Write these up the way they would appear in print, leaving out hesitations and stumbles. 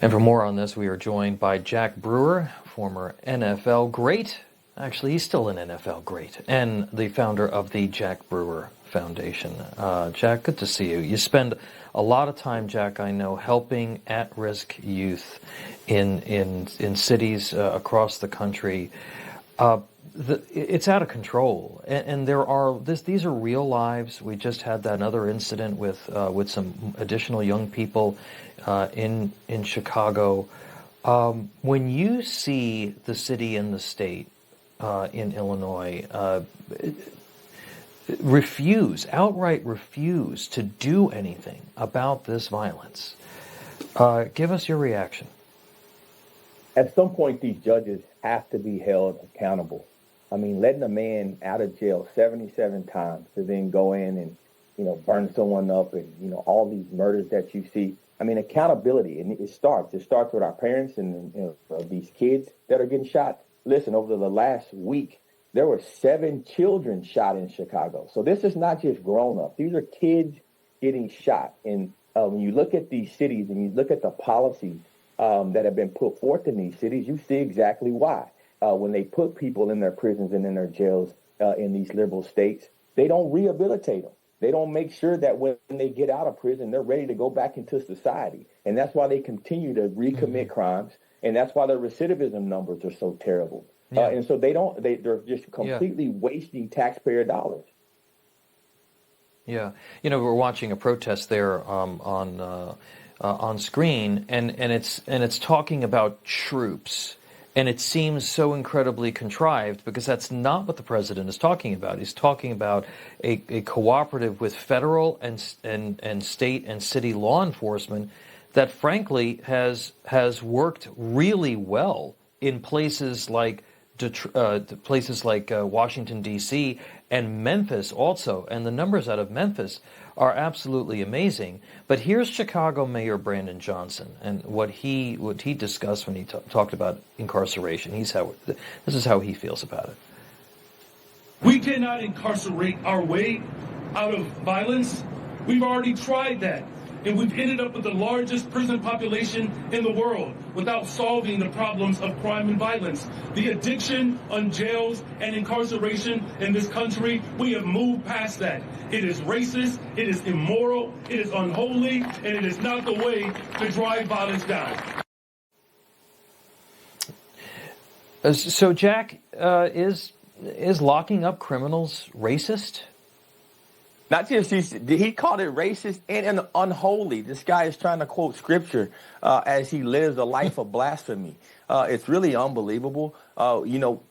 And for more on this, we are joined by Jack Brewer, former NFL great. Actually, he's still an NFL great, and the founder of the Jack Brewer Foundation. Jack, good to see you. You spend a lot of time, Jack, I know, helping at-risk youth in cities across the country. It's out of control, and these are real lives. We just had that other incident with some additional young people in Chicago. When you see the city and the state in Illinois outright refuse to do anything about this violence, give us your reaction. At some point, these judges have to be held accountable. I mean, letting a man out of jail 77 times to then go in and, burn someone up and, all these murders that you see. I mean, accountability, and it starts with our parents and these kids that are getting shot. Listen, over the last week, there were 7 children shot in Chicago. So this is not just grown-ups. These are kids getting shot. And when you look at these cities and you look at the policies that have been put forth in these cities, you see exactly why. When they put people in their prisons and in their jails in these liberal states, they don't rehabilitate them. They don't make sure that when they get out of prison, they're ready to go back into society. And that's why they continue to recommit crimes. And that's why their recidivism numbers are so terrible. Yeah. And so they're just completely wasting taxpayer dollars. Yeah. We're watching a protest there on screen, and it's talking about troops. And it seems so incredibly contrived because that's not what the president is talking about. He's talking about a cooperative with federal and state and city law enforcement that, frankly, has worked really well in places like Washington, D.C. and Memphis also. And the numbers out of Memphis are absolutely amazing. But here's Chicago Mayor Brandon Johnson and what he discussed when he talked about incarceration. This is how he feels about it. We cannot incarcerate our way out of violence. We've already tried that. And we've ended up with the largest prison population in the world without solving the problems of crime and violence. The addiction on jails and incarceration in this country, we have moved past that. It is racist, it is immoral, it is unholy, and it is not the way to drive violence down. So, Jack, is locking up criminals racist? Not just he called it racist and unholy. This guy is trying to quote scripture as he lives a life of blasphemy. It's really unbelievable.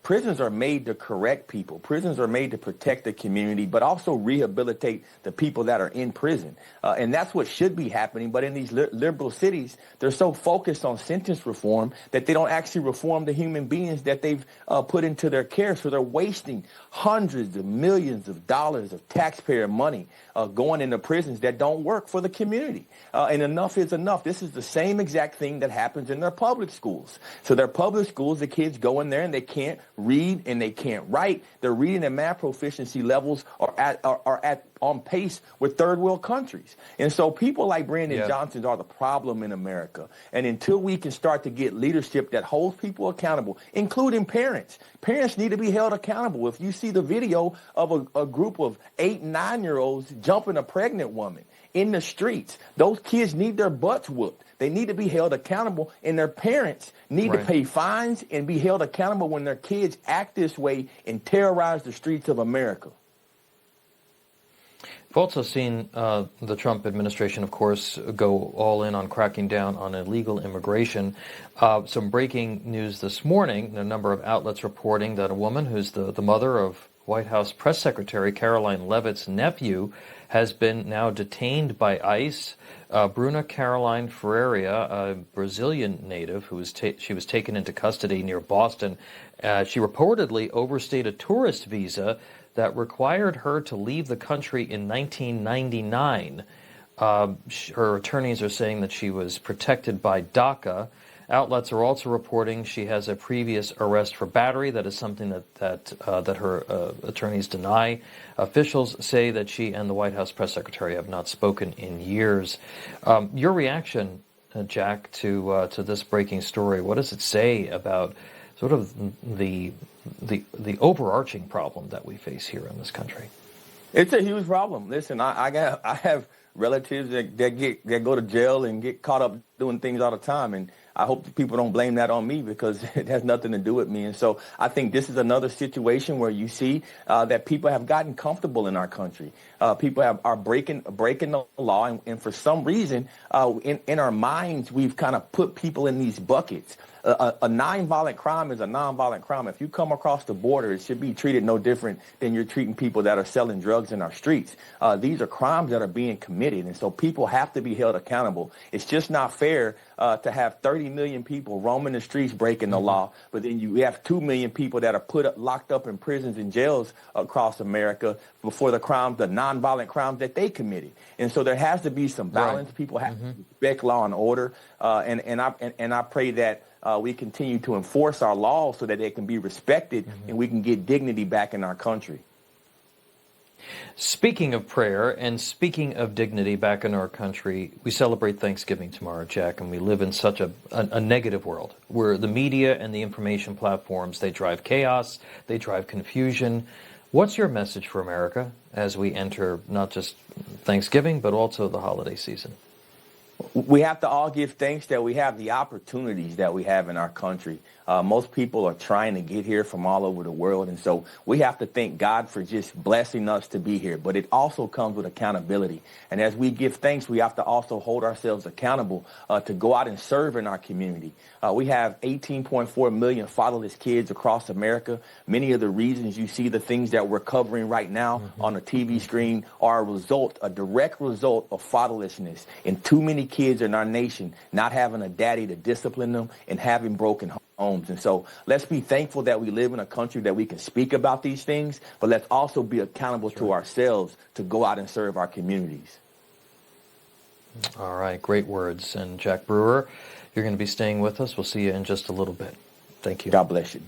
Prisons are made to correct people. Prisons are made to protect the community, but also rehabilitate the people that are in prison. And that's what should be happening. But in these liberal cities, they're so focused on sentence reform that they don't actually reform the human beings that they've put into their care. So they're wasting hundreds of millions of dollars of taxpayer money going into prisons that don't work for the community. And enough is enough. This is the same exact thing that happens in their public schools. So their public schools, the kids go in there and they can't read and they can't write. Their reading and math proficiency levels are on pace with third world countries. And so people like Brandon Johnson are the problem in America. And until we can start to get leadership that holds people accountable, including parents need to be held accountable. If you see the video of a group of 8 and 9-year-olds jumping a pregnant woman in the streets, those kids need their butts whooped. They need to be held accountable, and their parents need to pay fines and be held accountable when their kids act this way and terrorize the streets of America. We've also seen the Trump administration, of course, go all in on cracking down on illegal immigration. Some breaking news this morning, a number of outlets reporting that a woman who's the mother of White House Press Secretary Caroline Leavitt's nephew has been now detained by ICE. Bruna Caroline Ferreira, a Brazilian native she was taken into custody near Boston. She reportedly overstayed a tourist visa that required her to leave the country in 1999. Her attorneys are saying that she was protected by DACA. Outlets are also reporting she has a previous arrest for battery. That is something that her attorneys deny. Officials say that she and the White House press secretary have not spoken in years. Your reaction Jack, to this breaking story? What does it say about sort of the overarching problem that we face here in this country? It's a huge problem. Listen, I have relatives that go to jail and get caught up doing things all the time, and I hope that people don't blame that on me, because it has nothing to do with me. And so I think this is another situation where you see that people have gotten comfortable in our country. People are breaking the law, and for some reason, in our minds, we've kind of put people in these buckets. A nonviolent crime is a nonviolent crime. If you come across the border, it should be treated no different than you're treating people that are selling drugs in our streets. These are crimes that are being committed, and so people have to be held accountable. It's just not fair to have 30 million people roaming the streets breaking the law, but then you have 2 million people that are locked up in prisons and jails across America for the nonviolent crimes that they committed. And so there has to be some balance. Right. People have to respect law and order, and I pray that we continue to enforce our laws so that they can be respected and we can get dignity back in our country. Speaking of prayer and speaking of dignity back in our country, we celebrate Thanksgiving tomorrow, Jack, and we live in such a negative world where the media and the information platforms, they drive chaos, they drive confusion. What's your message for America as we enter not just Thanksgiving, but also the holiday season? We have to all give thanks that we have the opportunities that we have in our country. Most people are trying to get here from all over the world, and so we have to thank God for just blessing us to be here. But it also comes with accountability. And as we give thanks, we have to also hold ourselves accountable to go out and serve in our community. We have 18.4 million fatherless kids across America. Many of the reasons you see the things that we're covering right now on the TV screen are a direct result of fatherlessness, and too many kids in our nation not having a daddy to discipline them and having broken homes. And so let's be thankful that we live in a country that we can speak about these things, but let's also be accountable to ourselves to go out and serve our communities. All right, great words. And Jack Brewer, you're going to be staying with us. We'll see you in just a little bit. Thank you. God bless you.